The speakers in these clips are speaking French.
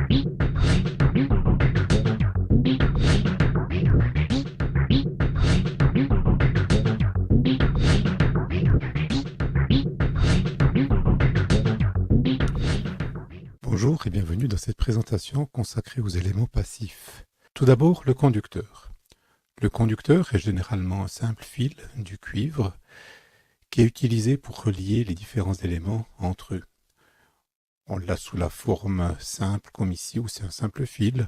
Bonjour et bienvenue dans cette présentation consacrée aux éléments passifs. Tout d'abord, le conducteur. Le conducteur est généralement un simple fil du cuivre qui est utilisé pour relier les différents éléments entre eux. On l'a sous la forme simple comme ici où c'est un simple fil,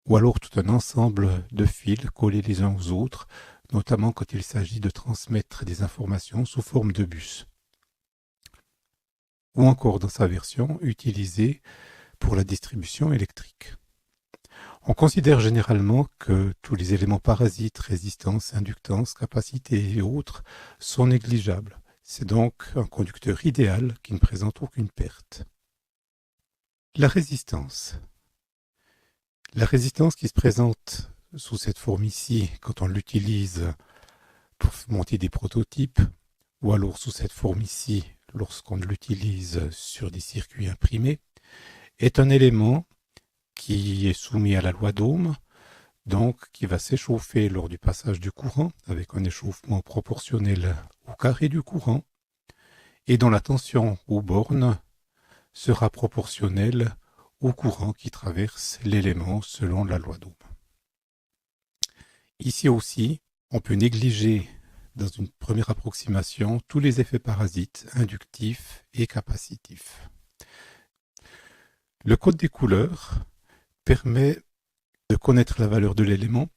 ou alors tout un ensemble de fils collés les uns aux autres, notamment quand il s'agit de transmettre des informations sous forme de bus. Ou encore dans sa version utilisée pour la distribution électrique. On considère généralement que tous les éléments parasites, résistance, inductance, capacité et autres sont négligeables. C'est donc un conducteur idéal qui ne présente aucune perte. La résistance. La résistance qui se présente sous cette forme ici quand on l'utilise pour monter des prototypes, ou alors sous cette forme ici lorsqu'on l'utilise sur des circuits imprimés, est un élément qui est soumis à la loi d'Ohm, donc qui va s'échauffer lors du passage du courant avec un échauffement proportionnel au carré du courant et dont la tension aux bornes sera proportionnelle au courant qui traverse l'élément selon la loi d'Ohm. Ici aussi, on peut négliger dans une première approximation tous les effets parasites inductifs et capacitifs. Le code des couleurs permet de connaître la valeur de l'élément,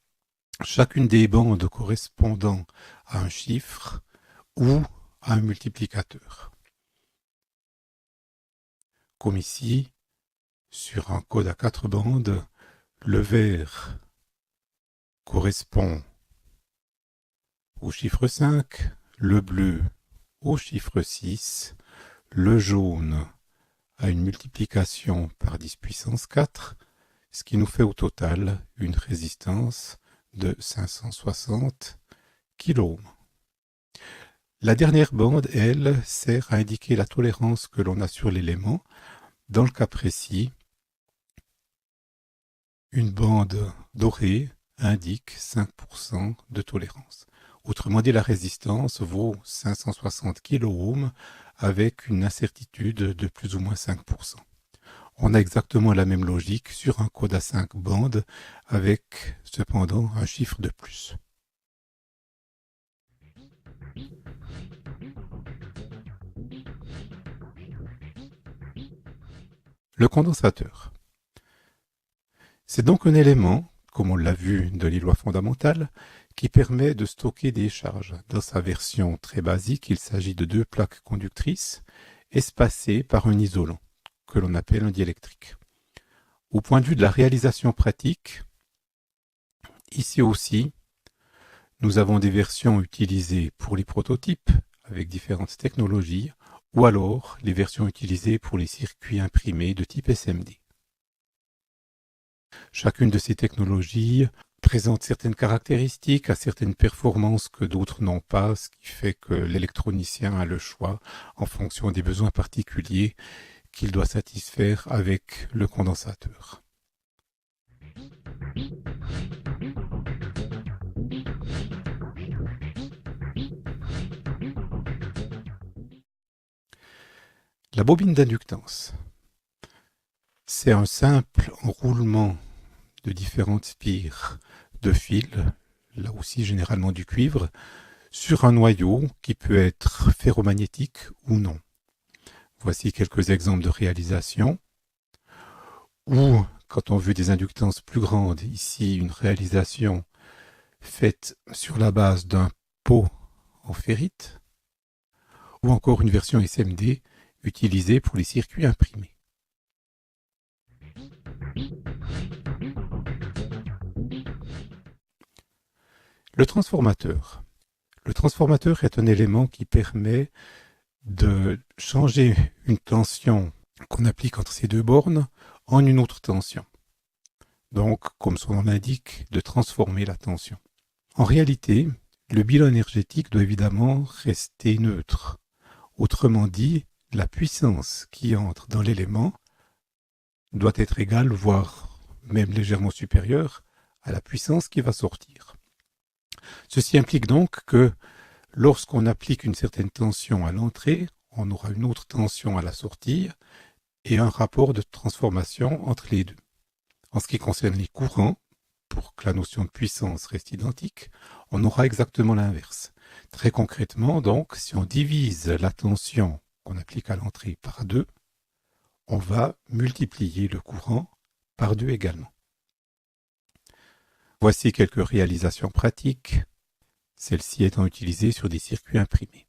chacune des bandes correspondant à un chiffre ou à un multiplicateur. Comme ici, sur un code à 4 bandes, le vert correspond au chiffre 5, le bleu au chiffre 6, le jaune à une multiplication par 10 puissance 4, ce qui nous fait au total une résistance de 560 kΩ. La dernière bande, elle, sert à indiquer la tolérance que l'on a sur l'élément. Dans le cas précis, une bande dorée indique 5% de tolérance. Autrement dit, la résistance vaut 560 kΩ avec une incertitude de plus ou moins 5%. On a exactement la même logique sur un code à 5 bandes avec cependant un chiffre de plus. Le condensateur. C'est donc un élément, comme on l'a vu dans les lois fondamentales, qui permet de stocker des charges. Dans sa version très basique, il s'agit de deux plaques conductrices espacées par un isolant, que l'on appelle un diélectrique. Au point de vue de la réalisation pratique, ici aussi, nous avons des versions utilisées pour les prototypes avec différentes technologies, ou alors les versions utilisées pour les circuits imprimés de type SMD. Chacune de ces technologies présente certaines caractéristiques, a certaines performances que d'autres n'ont pas, ce qui fait que l'électronicien a le choix en fonction des besoins particuliers qu'il doit satisfaire avec le condensateur. La bobine d'inductance. C'est un simple enroulement de différentes spires de fil, là aussi généralement du cuivre, sur un noyau qui peut être ferromagnétique ou non. Voici quelques exemples de réalisation. Ou, quand on veut des inductances plus grandes, ici une réalisation faite sur la base d'un pot en ferrite, ou encore une version SMD utilisée pour les circuits imprimés. Le transformateur. Le transformateur est un élément qui permet de changer une tension qu'on applique entre ces deux bornes en une autre tension. Donc, comme son nom l'indique, de transformer la tension. En réalité, le bilan énergétique doit évidemment rester neutre. Autrement dit, la puissance qui entre dans l'élément doit être égale, voire même légèrement supérieure, à la puissance qui va sortir. Ceci implique donc que lorsqu'on applique une certaine tension à l'entrée, on aura une autre tension à la sortie et un rapport de transformation entre les deux. En ce qui concerne les courants, pour que la notion de puissance reste identique, on aura exactement l'inverse. Très concrètement, donc, si on divise la tension qu'on applique à l'entrée par 2, on va multiplier le courant par 2 également. Voici quelques réalisations pratiques, celles-ci étant utilisées sur des circuits imprimés.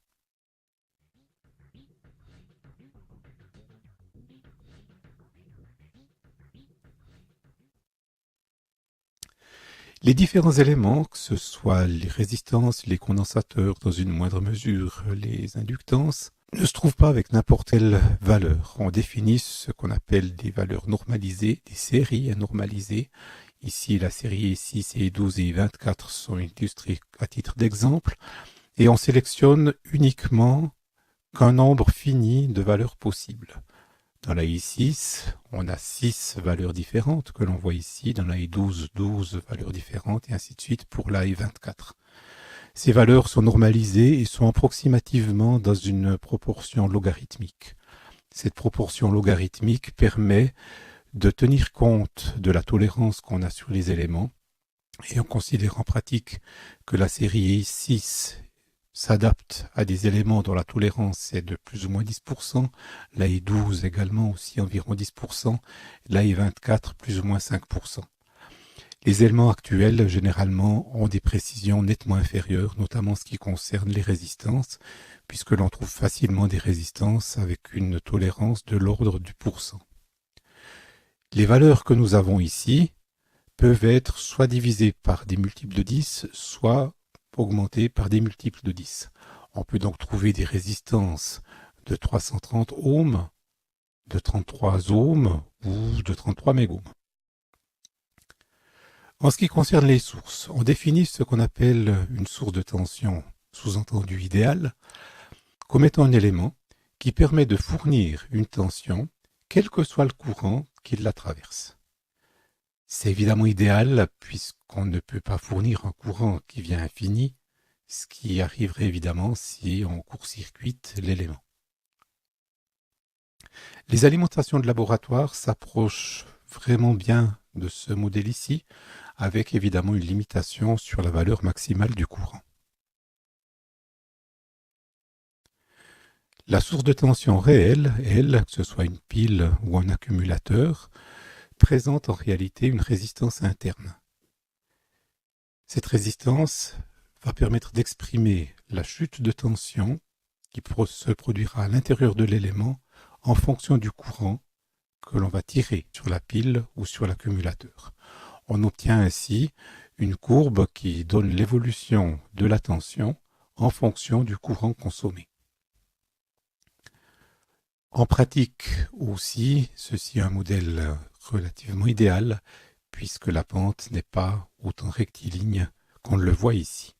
Les différents éléments, que ce soit les résistances, les condensateurs, dans une moindre mesure les inductances, ne se trouvent pas avec n'importe quelle valeur. On définit ce qu'on appelle des valeurs normalisées, des séries normalisées. Ici, la série E6 et E12 et E24 sont illustrées à titre d'exemple. Et on sélectionne uniquement qu'un nombre fini de valeurs possibles. Dans la E6, on a 6 valeurs différentes que l'on voit ici. Dans la E12, 12 valeurs différentes et ainsi de suite pour la E24. Ces valeurs sont normalisées et sont approximativement dans une proportion logarithmique. Cette proportion logarithmique permet de tenir compte de la tolérance qu'on a sur les éléments et on considère en pratique que la série E6 s'adapte à des éléments dont la tolérance est de plus ou moins 10%, la E12 également aussi environ 10%, la E24 plus ou moins 5%. Les éléments actuels, généralement, ont des précisions nettement inférieures, notamment en ce qui concerne les résistances, puisque l'on trouve facilement des résistances avec une tolérance de l'ordre du pourcent. Les valeurs que nous avons ici peuvent être soit divisées par des multiples de 10, soit augmentées par des multiples de 10. On peut donc trouver des résistances de 330 ohms, de 33 ohms ou de 33 mégohms. En ce qui concerne les sources, on définit ce qu'on appelle une source de tension, sous-entendu idéale, comme étant un élément qui permet de fournir une tension, quel que soit le courant qui la traverse. C'est évidemment idéal puisqu'on ne peut pas fournir un courant qui vient infini, ce qui arriverait évidemment si on court-circuite l'élément. Les alimentations de laboratoire s'approchent vraiment bien de ce modèle ici, avec évidemment une limitation sur la valeur maximale du courant. La source de tension réelle, elle, que ce soit une pile ou un accumulateur, présente en réalité une résistance interne. Cette résistance va permettre d'exprimer la chute de tension qui se produira à l'intérieur de l'élément en fonction du courant que l'on va tirer sur la pile ou sur l'accumulateur. On obtient ainsi une courbe qui donne l'évolution de la tension en fonction du courant consommé. En pratique aussi, ceci est un modèle relativement idéal puisque la pente n'est pas autant rectiligne qu'on le voit ici.